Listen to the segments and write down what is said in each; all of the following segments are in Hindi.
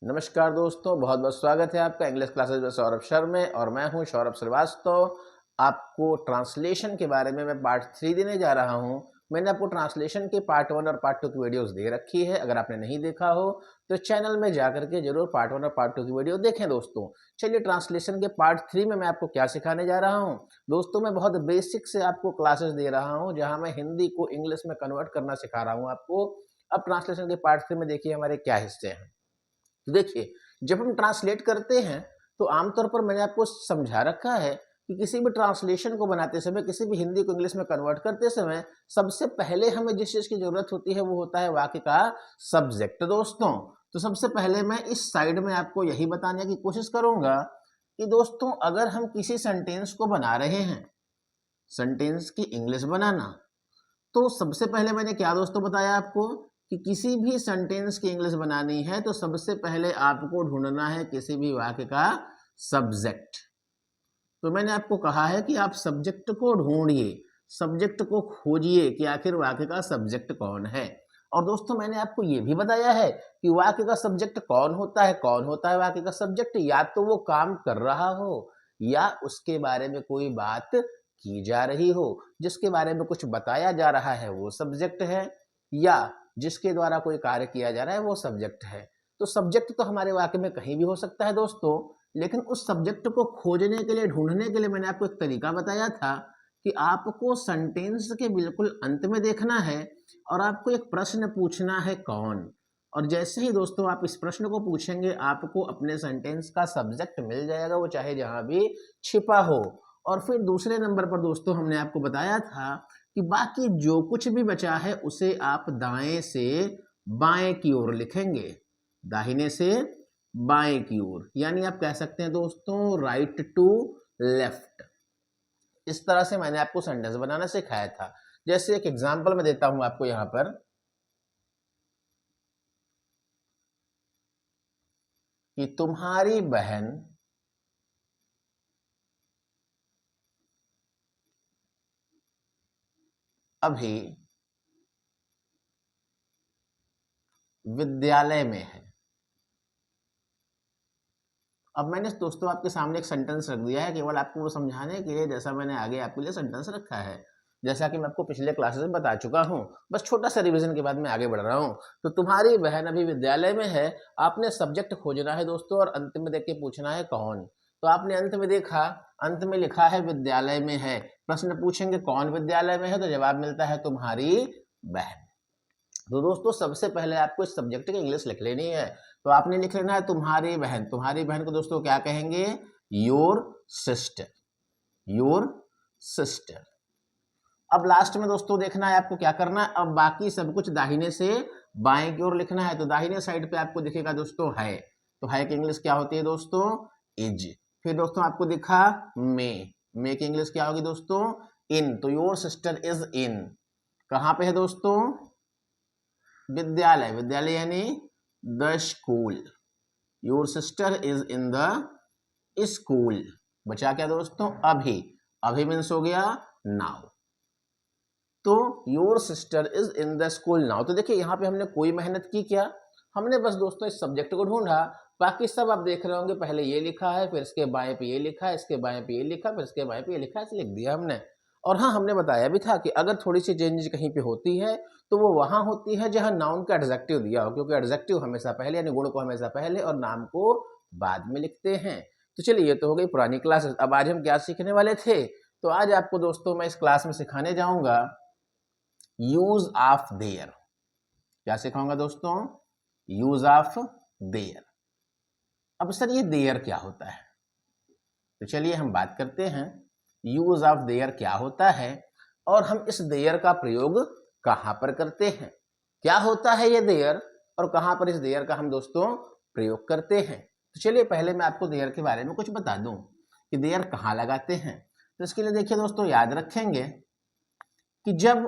नमस्कार दोस्तों, बहुत बहुत स्वागत है आपका इंग्लिश क्लासेस में सौरभ शर्मा और मैं हूं सौरभ श्रीवास्तव। आपको ट्रांसलेशन के बारे में मैं पार्ट 3 देने जा रहा हूं। मैंने आपको ट्रांसलेशन के पार्ट 1 और पार्ट 2 की वीडियोस दे रखी है। अगर आपने नहीं देखा हो तो चैनल में जाकर के जरूर पार्ट 1 और पार्ट 2 की वीडियो देखें दोस्तों। चलिए ट्रांसलेशन के पार्ट 3 में मैं आपको क्या सिखाने जा रहा हूँ दोस्तों। मैं बहुत बेसिक से आपको क्लासेस दे रहा हूँ, जहाँ मैं हिंदी को इंग्लिश में कन्वर्ट करना सिखा रहा हूँ आपको। अब ट्रांसलेशन के पार्ट 3 में देखिए हमारे क्या हिस्से हैं। तो देखिए, जब हम ट्रांसलेट करते हैं तो आमतौर पर मैंने आपको समझा रखा है कि किसी भी ट्रांसलेशन को बनाते समय, किसी भी हिंदी को इंग्लिश में कन्वर्ट करते समय सबसे पहले हमें जिस चीज की जरूरत होती है वो होता है वाक्य का सब्जेक्ट दोस्तों। तो सबसे पहले मैं इस साइड में आपको यही बताने की कोशिश करूंगा कि दोस्तों, अगर हम किसी सेंटेंस को बना रहे हैं, सेंटेंस की इंग्लिश बनाना, तो सबसे पहले मैंने क्या दोस्तों बताया आपको कि किसी भी सेंटेंस की इंग्लिश बनानी है तो सबसे पहले आपको ढूंढना है किसी भी वाक्य का सब्जेक्ट। तो मैंने आपको कहा है कि आप सब्जेक्ट को ढूंढिए, सब्जेक्ट को खोजिए कि आखिर वाक्य का सब्जेक्ट कौन है। और दोस्तों, मैंने आपको ये भी बताया है कि वाक्य का सब्जेक्ट कौन होता है वाक्य का सब्जेक्ट। या तो वो काम कर रहा हो, या उसके बारे में कोई बात की जा रही हो, जिसके बारे में कुछ बताया जा रहा है वो सब्जेक्ट है, या जिसके द्वारा कोई कार्य किया जा रहा है वो सब्जेक्ट है। तो सब्जेक्ट तो हमारे वाक्य में कहीं भी हो सकता है दोस्तों, लेकिन उस सब्जेक्ट को खोजने के लिए, ढूंढने के लिए मैंने आपको एक तरीका बताया था कि आपको सेंटेंस के बिल्कुल अंत में देखना है और आपको एक प्रश्न पूछना है कौन। और जैसे ही दोस्तों आप इस प्रश्न को पूछेंगे, आपको अपने सेंटेंस का सब्जेक्ट मिल जाएगा, वो चाहे जहां भी छिपा हो। और फिर दूसरे नंबर पर दोस्तों हमने आपको बताया था कि बाकी जो कुछ भी बचा है उसे आप दाएं से बाएं की ओर लिखेंगे, दाहिने से बाएं की ओर, यानी आप कह सकते हैं दोस्तों राइट टू लेफ्ट। इस तरह से मैंने आपको सेंटेंस बनाना सिखाया था। जैसे एक एग्जांपल मैं देता हूं आपको यहां पर कि तुम्हारी बहन अभी विद्यालय में है। अब मैंने दोस्तों आपके सामने एक सेंटेंस रख दिया है, केवल आपको वो समझाने के लिए, जैसा मैंने आगे आपके लिए सेंटेंस रखा है, जैसा कि मैं आपको पिछले क्लासेस में बता चुका हूँ। बस छोटा सा रिवीजन के बाद मैं आगे बढ़ रहा हूँ। तो तुम्हारी बहन अभी विद्यालय में है, आपने सब्जेक्ट खोजना है दोस्तों और अंत में देख के पूछना है कौन। तो आपने अंत में देखा, अंत में लिखा है विद्यालय में है। प्रश्न पूछेंगे कौन विद्यालय में है, तो जवाब मिलता है तुम्हारी बहन। तो दोस्तों सबसे पहले आपको इस सब्जेक्ट की इंग्लिश लिख लेनी है। तो आपने लिख लेना है तुम्हारी बहन। तुम्हारी बहन को दोस्तों क्या कहेंगे? Your sister, your sister. अब लास्ट में दोस्तों देखना है आपको क्या करना है। अब बाकी सब कुछ दाहिने से बाएं की ओर लिखना है। तो दाहिने साइड पे आपको दिखेगा दोस्तों है। तो है की इंग्लिश क्या होती है दोस्तों? इज। फिर दोस्तों आपको दिखा मे की इंग्लिश क्या होगी दोस्तों? इन। तो योर सिस्टर इज इन, कहां पे है दोस्तों? विद्यालय। विद्यालय यानी the school. Your sister is in the school. बचा क्या दोस्तों? अभी। अभी मीन्स हो गया नाउ। तो your sister is in the school now. तो देखिए यहाँ पे हमने कोई मेहनत की क्या? हमने बस दोस्तों इस सब्जेक्ट को ढूंढा। बाकी सब आप देख रहे होंगे, पहले ये लिखा है, फिर इसके बाएं पे ये लिखा है, इसके बाएं पे ये लिखा, फिर इसके बाएं पे ये लिखा है, ऐसे लिख दिया हमने। और हाँ, हमने बताया भी था कि अगर थोड़ी सी चेंज कहीं पे होती है तो वो वहां होती है जहां नाउन का एडजेक्टिव दिया हो, क्योंकि एडजेक्टिव हमेशा पहले, यानी गुण को हमेशा पहले और नाम को बाद में लिखते हैं। तो चलिए, ये तो हो गई पुरानी क्लासेस। अब आज हम क्या सीखने वाले थे? तो आज आपको दोस्तों मैं इस क्लास में सिखाने जाऊंगा यूज ऑफ देयर। क्या सिखाऊंगा दोस्तों? Use of their. अब सर ये देयर क्या होता है? तो चलिए हम बात करते हैं यूज ऑफ देयर क्या होता है और हम इस देयर का प्रयोग कहां पर करते हैं। क्या होता है ये देयर और कहां पर इस देयर का हम दोस्तों प्रयोग करते हैं। तो चलिए पहले मैं आपको देयर के बारे में कुछ बता दूं कि देयर कहां लगाते हैं। तो इसके लिए देखिए दोस्तों, याद रखेंगे कि जब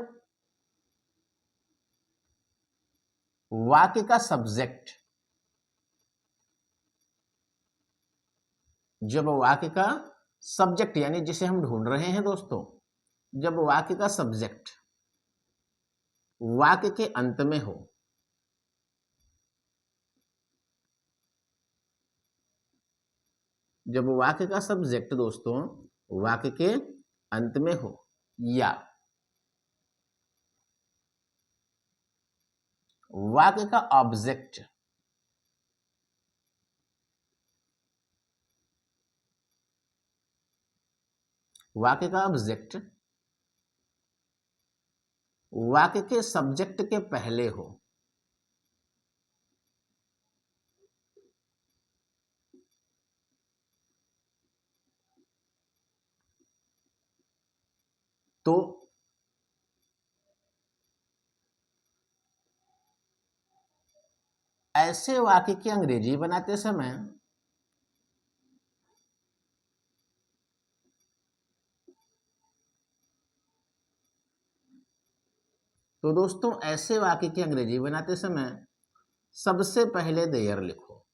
वाक्य का सब्जेक्ट, जब वाक्य का सब्जेक्ट यानी जिसे हम ढूंढ रहे हैं दोस्तों, जब वाक्य का सब्जेक्ट वाक्य के अंत में हो, जब वाक्य का सब्जेक्ट दोस्तों वाक्य के अंत में हो या वाक्य का ऑब्जेक्ट वाक्य के सब्जेक्ट के पहले हो, तो ऐसे वाक्य की अंग्रेजी बनाते समय तो दोस्तों ऐसे वाक्य की अंग्रेजी बनाते समय सबसे पहले देयर लिखो,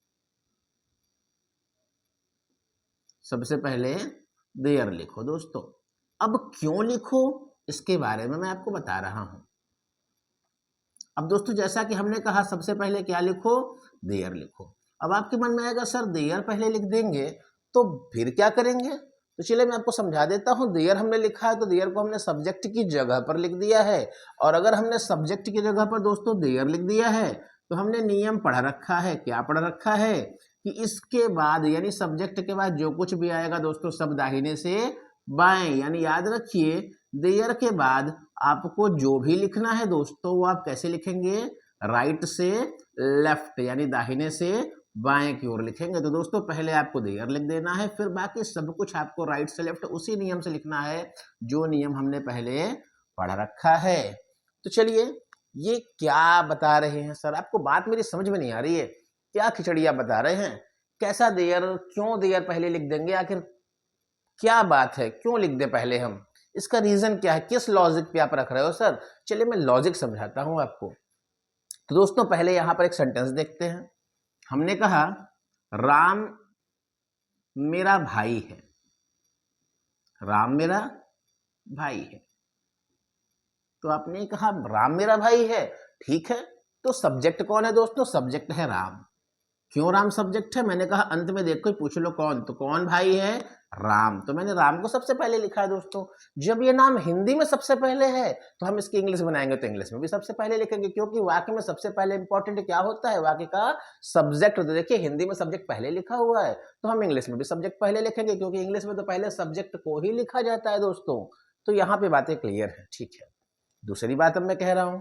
सबसे पहले देयर लिखो दोस्तों। अब क्यों लिखो इसके बारे में मैं आपको बता रहा हूं। अब दोस्तों जैसा कि हमने कहा सबसे पहले क्या लिखो, देयर लिखो। अब आपके मन में आएगा सर देयर पहले लिख देंगे तो फिर क्या करेंगे, तो चलिए मैं आपको समझा देता हूं। देयर हमने लिखा है तो देयर को हमने सब्जेक्ट की जगह पर लिख दिया है, और अगर हमने सब्जेक्ट की जगह पर दोस्तों देयर लिख दिया है तो हमने नियम पढ़ रखा है। क्या पढ़ रखा है कि इसके बाद यानी सब्जेक्ट के बाद जो कुछ भी आएगा दोस्तों सब दाहिने से बाएं, यानी याद रखिए देयर के बाद आपको जो भी लिखना है दोस्तों वो आप कैसे लिखेंगे, राइट से लेफ्ट यानी दाहिने से बाएं की ओर लिखेंगे। तो दोस्तों पहले आपको देयर लिख देना है, फिर बाकी सब कुछ आपको राइट से लेफ्ट उसी नियम से लिखना है जो नियम हमने पहले पढ़ रखा है। तो चलिए ये क्या बता रहे हैं सर, आपको बात मेरी समझ में नहीं आ रही है, क्या खिचड़िया बता रहे हैं, कैसा देयर, क्यों देयर पहले लिख देंगे, आखिर क्या बात है, क्यों लिख दे पहले हम, इसका रीजन क्या है, किस लॉजिक पे आप रख रहे हो सर। चलिए मैं लॉजिक समझाता हूं आपको। तो दोस्तों पहले यहां पर एक सेंटेंस देखते हैं। हमने कहा राम मेरा भाई है, राम मेरा भाई है। तो आपने कहा राम मेरा भाई है, ठीक है, तो सब्जेक्ट कौन है दोस्तों, सब्जेक्ट है राम। क्यों राम सब्जेक्ट है, मैंने कहा अंत में देखो पूछ लो कौन, तो कौन भाई है, राम। तो मैंने राम को सबसे पहले लिखा है दोस्तों। जब ये नाम हिंदी में सबसे पहले है तो हम इसकी इंग्लिश बनाएंगे तो इंग्लिश में भी सबसे पहले लिखेंगे, क्योंकि वाक्य में सबसे पहले इंपॉर्टेंट क्या होता है, वाक्य का सब्जेक्ट। तो देखिए हिंदी में सब्जेक्ट पहले लिखा हुआ है तो हम इंग्लिश में भी सब्जेक्ट पहले लिखेंगे, क्योंकि इंग्लिश में तो पहले सब्जेक्ट को ही लिखा जाता है दोस्तों। तो यहाँ पे बातें क्लियर है, ठीक है। दूसरी बात अब मैं कह रहा हूं,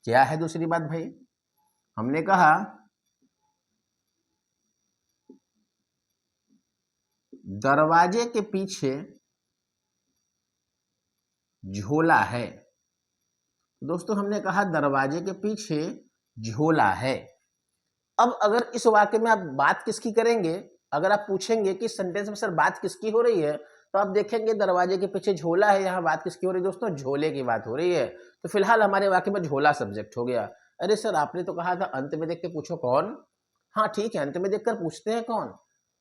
क्या है दूसरी बात भाई, हमने कहा दरवाजे के पीछे झोला है। दोस्तों हमने कहा दरवाजे के पीछे झोला है। अब अगर इस वाक्य में आप बात किसकी करेंगे, अगर आप पूछेंगे कि सेंटेंस में सर बात किसकी हो रही है, तो आप देखेंगे दरवाजे के पीछे झोला है, यहाँ बात किसकी हो रही है दोस्तों, झोले की बात हो रही है। तो फिलहाल हमारे वाक्य में झोला सब्जेक्ट हो गया। अरे सर आपने तो कहा था अंत में देख के पूछो कौन, हाँ ठीक है अंत में देखकर पूछते हैं कौन।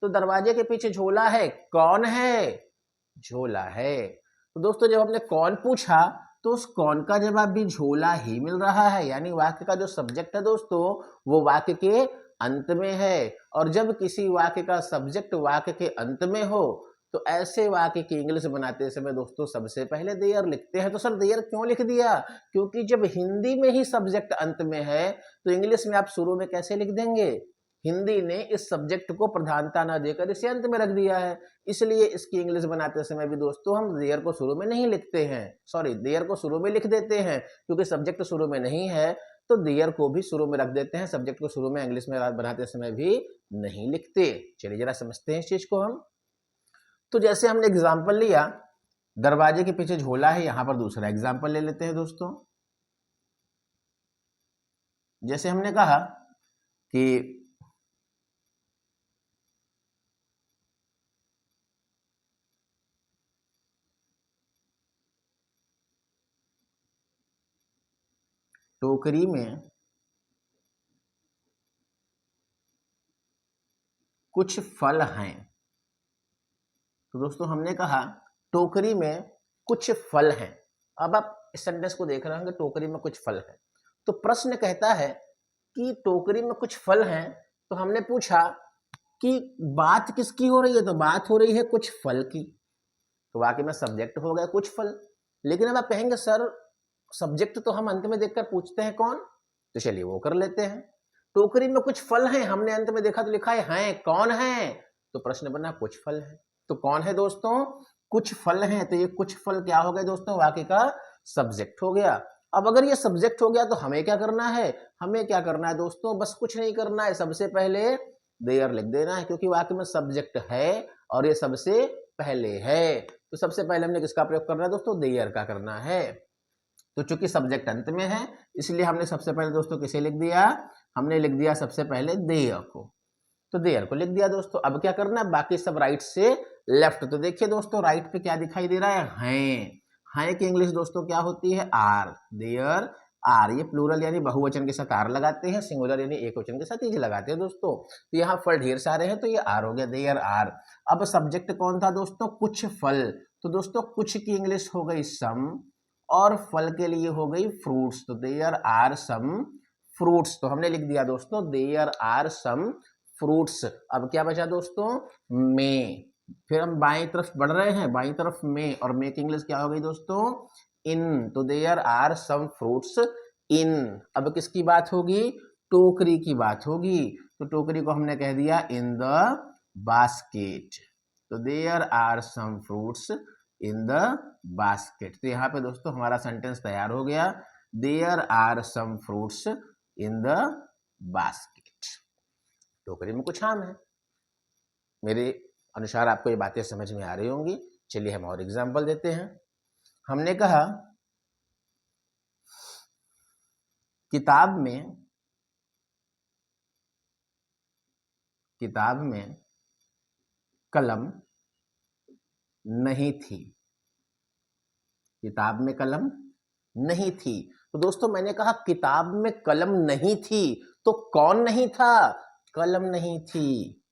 तो दरवाजे के पीछे झोला है, कौन है, झोला है। तो दोस्तों जब हमने कौन पूछा तो उस कौन का जवाब भी झोला ही मिल रहा है, यानी वाक्य का जो सब्जेक्ट है दोस्तों वो वाक्य के अंत में है। और जब किसी वाक्य का सब्जेक्ट वाक्य के अंत में हो तो ऐसे वाक्य की इंग्लिश बनाते समय दोस्तों सबसे पहले देयर लिखते हैं। तो सर देयर क्यों लिख दिया, क्योंकि जब हिंदी में ही सब्जेक्ट अंत में है तो इंग्लिश में आप शुरू में कैसे लिख देंगे, हिंदी ने इस सब्जेक्ट को प्रधानता न देकर इसे अंत में रख दिया है, इसलिए इसकी इंग्लिश बनाते समय भी दोस्तों हम देयर को शुरू में नहीं लिखते हैं, सॉरी देयर को शुरू में लिख देते हैं, क्योंकि सब्जेक्ट शुरू में नहीं है तो देयर को भी शुरू में रख देते हैं, सब्जेक्ट को शुरू में इंग्लिश में बनाते समय भी नहीं लिखते। चलिए जरा समझते हैं इस चीज को हम। तो जैसे हमने एग्जाम्पल लिया दरवाजे के पीछे झोला है, यहां पर दूसरा एग्जाम्पल ले लेते हैं दोस्तों। जैसे हमने कहा कि टोकरी में कुछ फल हैं। तो दोस्तों हमने कहा टोकरी में कुछ फल हैं। अब आप इस सेंटेंस को देख रहे होंगे टोकरी में कुछ फल हैं, तो प्रश्न कहता है कि टोकरी में कुछ फल हैं, तो हमने पूछा कि बात किसकी हो रही है, तो बात हो रही है कुछ फल की, तो वाकई में सब्जेक्ट हो गया कुछ फल। लेकिन अब आप कहेंगे सर सब्जेक्ट तो हम अंत में देखकर पूछते हैं कौन, तो चलिए वो कर लेते हैं। टोकरी में कुछ फल हैं, हमने अंत में देखा तो लिखा है कौन है, तो प्रश्न बना कुछ फल है, तो कौन है दोस्तों, कुछ फल हैं, तो ये कुछ फल क्या हो गए दोस्तों, वाक्य का सब्जेक्ट हो गया। अब अगर ये सब्जेक्ट हो गया तो हमें क्या करना है, हमें क्या करना है दोस्तों, बस कुछ नहीं करना है, सबसे पहले देयर लिख देना है, क्योंकि वाक्य में सब्जेक्ट है और ये सबसे पहले है, तो सबसे पहले हमने किसका प्रयोग करना है दोस्तों, देयर का करना है। तो चूंकि सब्जेक्ट अंत में है इसलिए हमने सबसे पहले दोस्तों किसे लिख दिया, हमने लिख दिया सबसे पहले देयर को, तो देयर को लिख दिया दोस्तों। अब क्या करना है, बाकी सब राइट से लेफ्ट, तो देखिए दोस्तों राइट पे क्या दिखाई दे रहा है, हैं की इंग्लिश दोस्तों क्या होती है, आर, देयर आर, ये प्लूरल यानी बहुवचन के साथ आर लगाते हैं, सिंगुलर यानी एक वचन के साथ इज लगाते हैं दोस्तों। तो यहाँ फल ढेर सारे हैं तो ये आर हो गया, देयर आर। अब सब्जेक्ट कौन था दोस्तों, कुछ फल, तो दोस्तों कुछ की इंग्लिश हो गई सम और फल के लिए हो गई फ्रूट्स, तो देयर आर सम फ्रूट्स, तो हमने लिख दिया दोस्तों देयर आर सम फ्रूट्स। अब क्या बचा दोस्तों, मे, फिर हम बाएं तरफ बढ़ रहे हैं, बाएं तरफ मे, और मे की इंग्लिश क्या हो गई दोस्तों, इन, तो देयर आर सम फ्रूट्स इन। अब किसकी बात होगी, टोकरी की बात होगी, तो टोकरी को हमने कह दिया इन द बास्केट, तो there are some fruits in the basket. तो यहाँ पे दोस्तों हमारा सेंटेंस तैयार हो गया, there are some fruits in the basket, टोकरी में कुछ आम है। मेरे अनुसार आपको ये बातें समझ में आ रही होंगी। चलिए हम और एग्जाम्पल देते हैं। हमने कहा किताब में कलम नहीं थी, किताब में कलम नहीं थी, तो दोस्तों मैंने कहा किताब में कलम नहीं थी, तो कौन नहीं था, कलम नहीं थी,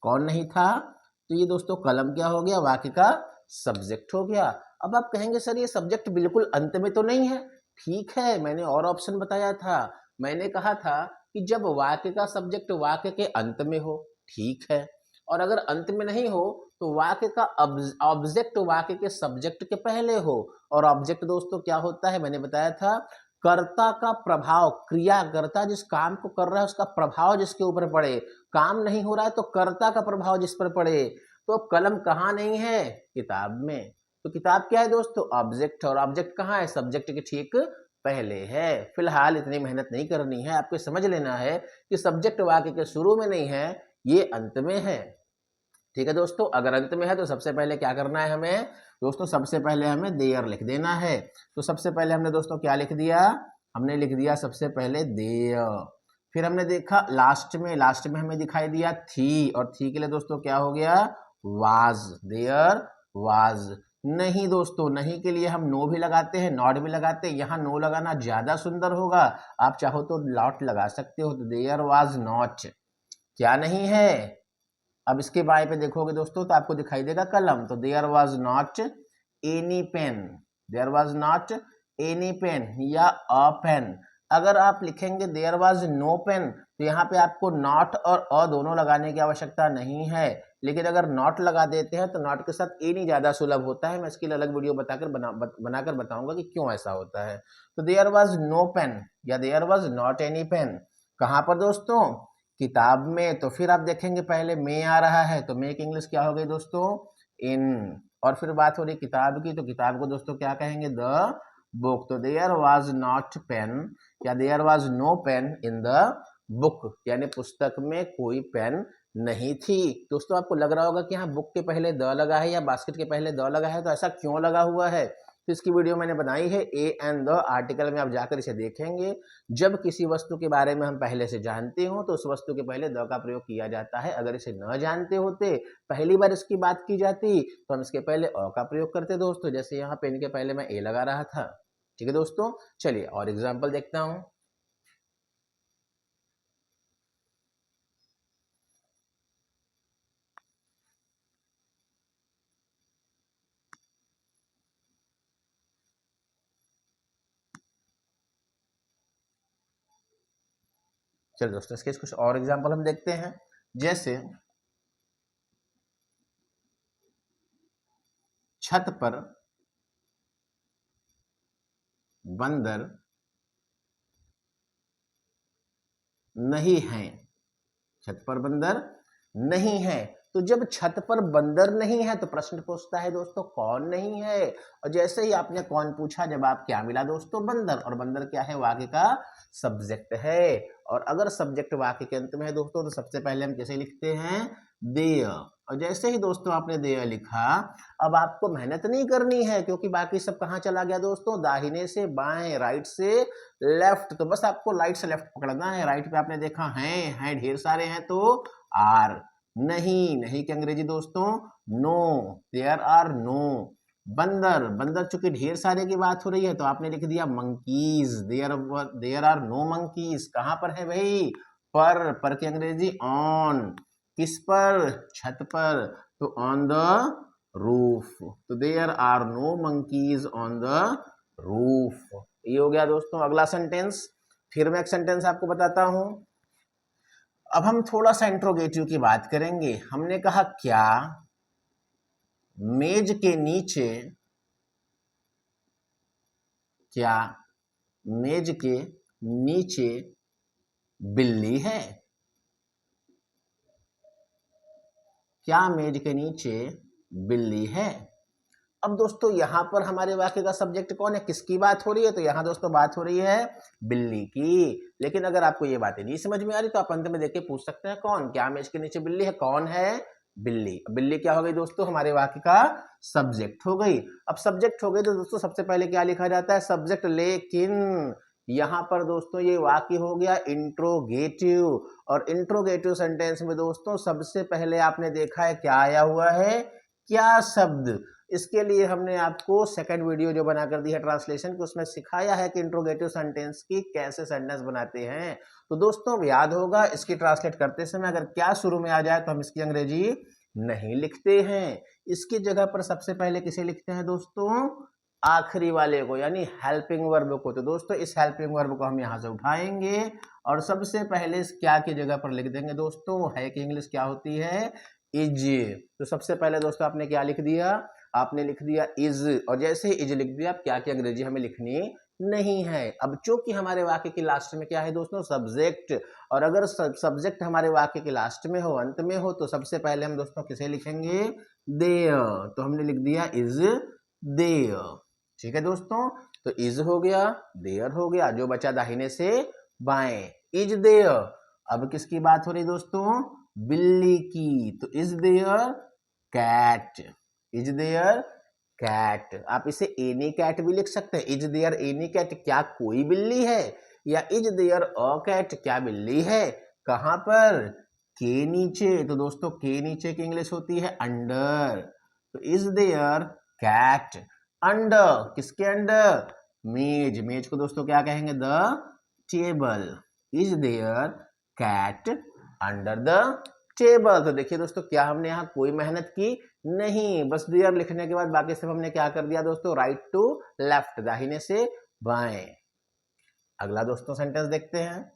कौन नहीं था, तो ये दोस्तों कलम क्या हो गया, वाक्य का सब्जेक्ट हो गया। अब आप कहेंगे सर ये सब्जेक्ट बिल्कुल अंत में तो नहीं है, ठीक है, मैंने और ऑप्शन बताया था, मैंने कहा था कि जब वाक्य का सब्जेक्ट वाक्य के अंत में हो, ठीक है, और अगर अंत में नहीं हो तो वाक्य का ऑब्जेक्ट वाक्य के सब्जेक्ट के पहले हो, और ऑब्जेक्ट दोस्तों क्या होता है, मैंने बताया था कर्ता का प्रभाव, क्रियाकर्ता जिस काम को कर रहा है उसका प्रभाव जिसके ऊपर पड़े, काम नहीं हो रहा है तो कर्ता का प्रभाव जिस पर पड़े। तो अब कलम कहाँ नहीं है, किताब में, तो किताब क्या है दोस्तों, ऑब्जेक्ट, और ऑब्जेक्ट कहाँ है, सब्जेक्ट के ठीक पहले है। फिलहाल इतनी मेहनत नहीं करनी है, आपको समझ लेना है कि सब्जेक्ट वाक्य के शुरू में नहीं है, ये अंत में है, ठीक है दोस्तों। अगर अंत में है तो सबसे पहले क्या करना है हमें दोस्तों, सबसे पहले हमें देयर लिख देना है, तो सबसे पहले हमने दोस्तों क्या लिख दिया, हमने लिख दिया सबसे पहले देयर, फिर हमने देखा लास्ट में हमें दिखाई दिया थी, और थी के लिए दोस्तों क्या हो गया, वाज, देयर वाज। नहीं दोस्तों, नहीं के लिए हम नो भी लगाते हैं, नॉट भी लगाते हैं, यहाँ नो लगाना ज्यादा सुंदर होगा, आप चाहो तो नॉट लगा सकते हो, तो देयर वाज नॉट, क्या नहीं है। अब इसके बाएं पे देखोगे दोस्तों तो आपको दिखाई देगा कलम, तो there was not any pen, there was not any pen या अ पेन। अगर आप लिखेंगे देयर वाज नो पेन तो यहाँ पे आपको नॉट और अ दोनों लगाने की आवश्यकता नहीं है, लेकिन अगर नॉट लगा देते हैं तो नॉट के साथ एनी ज्यादा सुलभ होता है, मैं इसके लिए अलग वीडियो बनाकर बताऊंगा कि क्यों ऐसा होता है। तो देयर वाज नो पेन या there was not any pen, कहाँ पर दोस्तों, किताब में। तो फिर आप देखेंगे पहले मे आ रहा है, तो मे की इंग्लिश क्या हो गई दोस्तों, इन, और फिर बात हो रही किताब की, तो किताब को दोस्तों क्या कहेंगे, द बुक, तो देयर वाज नॉट पेन या there was no pen in the book, यानी पुस्तक में कोई पेन नहीं थी। दोस्तों आपको लग रहा होगा कि यहाँ बुक के पहले द लगा है या बास्केट के पहले द लगा है, तो ऐसा क्यों लगा हुआ है, तो इसकी वीडियो मैंने बनाई है, ए एंड द आर्टिकल में आप जाकर इसे देखेंगे। जब किसी वस्तु के बारे में हम पहले से जानते हो तो उस वस्तु के पहले द का प्रयोग किया जाता है, अगर इसे न जानते होते, पहली बार इसकी बात की जाती तो हम इसके पहले अ का प्रयोग करते दोस्तों, जैसे यहाँ पेन के पहले मैं ए लगा रहा था, ठीक है दोस्तों। चलिए और एग्जाम्पल देखता हूँ। चलिए दोस्तों इसके कुछ और एग्जाम्पल हम देखते हैं। जैसे छत पर बंदर नहीं हैं, छत पर बंदर नहीं है। तो जब छत पर बंदर नहीं है तो प्रश्न पूछता है दोस्तों कौन नहीं है, और जैसे ही आपने कौन पूछा जवाब क्या मिला दोस्तों, बंदर। और बंदर क्या है, वाक्य का सब्जेक्ट है। और अगर सब्जेक्ट वाक्य के अंत में है दोस्तों तो सबसे पहले हम कैसे लिखते हैं, देय। और जैसे ही दोस्तों आपने देय लिखा, अब आपको मेहनत नहीं करनी है क्योंकि बाकी सब कहाँ चला गया दोस्तों, दाहिने से बाएं, राइट से लेफ्ट। तो बस आपको राइट से लेफ्ट पकड़ना है। राइट पे आपने देखा हैं ढेर सारे हैं, तो आर। नहीं, नहीं की अंग्रेजी दोस्तों नो, देयर आर नो। बंदर, बंदर चूंकि ढेर सारे की बात हो रही है तो आपने लिख दिया monkeys, there are no monkeys. कहां पर है भाई, पर की अंग्रेजी ऑन। किस पर, छत पर, तो ऑन द रूफ। तो there are no monkeys on the roof. ये हो गया दोस्तों अगला सेंटेंस। फिर मैं एक सेंटेंस आपको बताता हूं। अब हम थोड़ा सा इंट्रोगेटिव की बात करेंगे। हमने कहा क्या मेज के नीचे, क्या मेज के नीचे बिल्ली है, क्या मेज के नीचे बिल्ली है। अब दोस्तों यहां पर हमारे वाक्य का सब्जेक्ट कौन है, किसकी बात हो रही है, तो यहां दोस्तों बात हो रही है बिल्ली की। लेकिन अगर आपको ये बातें नहीं समझ में आ रही तो आप अंत में देख के पूछ सकते हैं कौन, क्या मेज के नीचे बिल्ली है, कौन है, बिल्ली। बिल्ली क्या हो गई दोस्तों, हमारे वाक्य का सब्जेक्ट हो गई। अब सब्जेक्ट हो गई तो दोस्तों सबसे पहले क्या लिखा जाता है, सब्जेक्ट। लेकिन यहां पर दोस्तों ये वाक्य हो गया इंट्रोगेटिव, और इंट्रोगेटिव सेंटेंस में दोस्तों सबसे पहले आपने देखा है क्या आया हुआ है, क्या शब्द। इसके लिए हमने आपको सेकंड वीडियो जो बना कर दी है ट्रांसलेशन की, उसमें सिखाया है कि इंट्रोगेटिव सेंटेंस की कैसे सेंटेंस बनाते हैं। तो दोस्तों याद होगा, इसकी ट्रांसलेट करते समय अगर क्या शुरू में आ जाए तो हम इसकी अंग्रेजी नहीं लिखते हैं। इसकी जगह पर सबसे पहले किसे लिखते हैं दोस्तों, आखिरी वाले को, यानी हेल्पिंग वर्ब को। तो दोस्तों इस हेल्पिंग वर्ब को हम यहां से उठाएंगे और सबसे पहले इस क्या की जगह पर लिख देंगे दोस्तों, है कि इंग्लिश क्या होती है, इज। तो सबसे पहले दोस्तों आपने क्या लिख दिया, आपने लिख दिया इज। और जैसे ही इज लिख दिया, आप क्या की अंग्रेजी हमें लिखनी नहीं है। अब चूंकि हमारे वाक्य की लास्ट में क्या है दोस्तों, सब्जेक्ट। और अगर सब्जेक्ट हमारे वाक्य के लास्ट में हो, अंत में हो, तो सबसे पहले हम दोस्तों किसे लिखेंगे, देयर। तो हमने लिख दिया इज देयर। ठीक है दोस्तों, तो इज हो गया, देयर हो गया, जो बचा दाहिने से बाएं, इज देयर। अब किसकी बात हो रही दोस्तों, बिल्ली की। तो is there cat, is there cat. आप इसे एनी कैट भी लिख सकते हैं, इज देयर एनी कैट, क्या कोई बिल्ली है, या इज देयर अ कैट, क्या बिल्ली है, कहां पर, के नीचे। तो दोस्तों के नीचे की इंग्लिश होती है अंडर। तो इज देयर कैट अंडर, किसके अंडर, मेज। मेज को दोस्तों क्या कहेंगे, the table. Is there cat under the table. तो देखिए दोस्तों क्या हमने यहाँ कोई मेहनत की नहीं, बस देयर लिखने के बाद बाकी सब हमने क्या कर दिया दोस्तों, राइट टू लेफ्ट, दाहिने से बाएं। अगला दोस्तों सेंटेंस देखते हैं।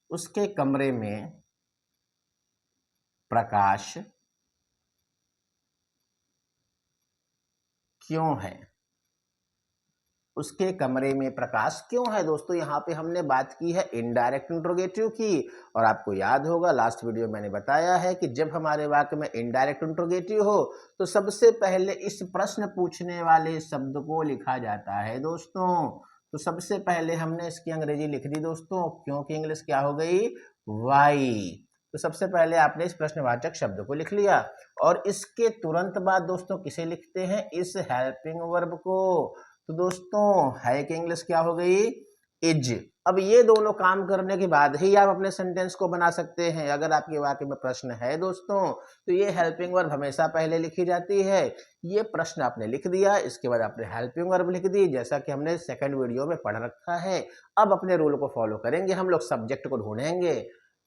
उसके कमरे में प्रकाश क्यों है, उसके कमरे में प्रकाश क्यों है। दोस्तों यहाँ पे हमने बात की है इनडायरेक्ट इंट्रोगेटिव की, और आपको याद होगा लास्ट वीडियो मैंने बताया है कि जब हमारे वाक्य में इनडायरेक्ट इंट्रोगेटिव हो तो सबसे पहले इस प्रश्न पूछने वाले शब्द को लिखा जाता है दोस्तों। तो सबसे पहले हमने इसकी अंग्रेजी लिख दी दोस्तों, क्योंकि इंग्लिश क्या हो गई, वाई। तो सबसे पहले आपने इस प्रश्नवाचक शब्द को लिख लिया, और इसके तुरंत बाद दोस्तों किसे लिखते हैं, इस हेल्पिंग वर्ब को। तो दोस्तों है कि इंग्लिश क्या हो गई, इज। अब ये दोनों काम करने के बाद ही आप अपने सेंटेंस को बना सकते हैं। अगर आपके वाक्य में प्रश्न है दोस्तों तो ये हेल्पिंग वर्ब हमेशा पहले लिखी जाती है। ये प्रश्न आपने लिख दिया, इसके बाद आपने हेल्पिंग वर्ब लिख दी, जैसा कि हमने सेकंड वीडियो में पढ़ रखा है। अब अपने रूल को फॉलो करेंगे, हम लोग सब्जेक्ट को ढूंढेंगे।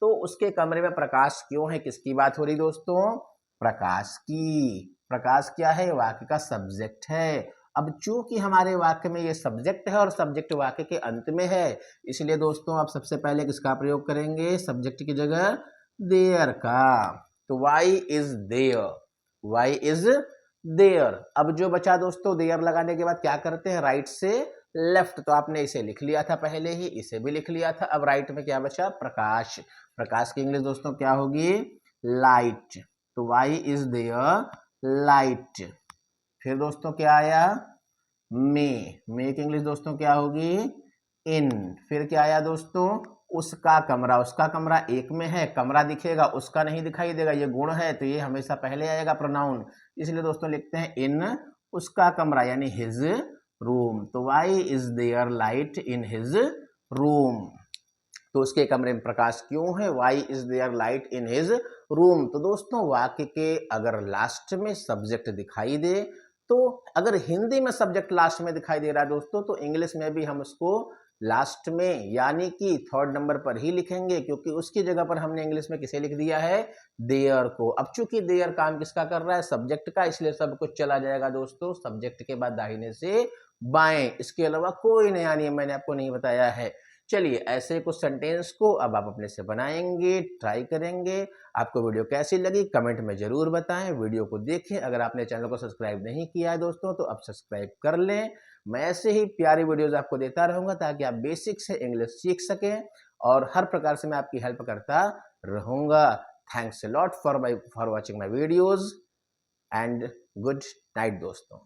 तो उसके कमरे में प्रकाश क्यों है, किसकी बात हो रही दोस्तों, प्रकाश की। प्रकाश क्या है, वाक्य का सब्जेक्ट है। अब चूंकि हमारे वाक्य में ये सब्जेक्ट है और सब्जेक्ट वाक्य के अंत में है, इसलिए दोस्तों आप सबसे पहले किसका प्रयोग करेंगे, सब्जेक्ट की जगह देयर का। तो why is there, why is there. अब जो बचा दोस्तों, देयर लगाने के बाद क्या करते हैं, राइट से लेफ्ट। तो आपने इसे लिख लिया था पहले ही, इसे भी लिख लिया था। अब राइट में क्या बचा, प्रकाश। प्रकाश की इंग्लिश दोस्तों क्या होगी, लाइट। तो वाई इज देयर लाइट। फिर दोस्तों क्या आया, मे की इंग्लिश दोस्तों क्या होगी, इन। फिर क्या आया दोस्तों, उसका कमरा। उसका कमरा एक में है, कमरा दिखेगा, उसका नहीं दिखाई देगा, ये गुण है तो ये हमेशा पहले आएगा प्रोनाउन, इसलिए दोस्तों लिखते हैं इन उसका कमरा यानी हिज रूम। तो why is there light in his room. तो उसके कमरे में प्रकाश क्यों है, why is there light in his room. तो दोस्तों वाक्य के अगर लास्ट में सब्जेक्ट दिखाई दे, तो अगर हिंदी में सब्जेक्ट लास्ट में दिखाई दे रहा है दोस्तों, तो इंग्लिश में भी हम उसको लास्ट में यानी कि थर्ड नंबर पर ही लिखेंगे, क्योंकि उसकी जगह पर हमने इंग्लिश में किसे लिख दिया है, देयर को। अब चूंकि देयर काम किसका कर रहा है, सब्जेक्ट का, इसलिए सब कुछ चला जाएगा दोस्तों सब्जेक्ट के बाद दाहिने से बाएं। इसके अलावा कोई नया नियम मैंने आपको नहीं बताया है। चलिए ऐसे कुछ सेंटेंस को अब आप अपने से बनाएंगे, ट्राई करेंगे। आपको वीडियो कैसी लगी कमेंट में जरूर बताएं, वीडियो को देखें। अगर आपने चैनल को सब्सक्राइब नहीं किया है दोस्तों, तो अब सब्सक्राइब कर लें। मैं ऐसे ही प्यारी वीडियोस आपको देता रहूंगा ताकि आप बेसिक से इंग्लिश सीख सकें, और हर प्रकार से मैं आपकी हेल्प करता रहूंगा। Thanks a lot for watching my videos and good night दोस्तों।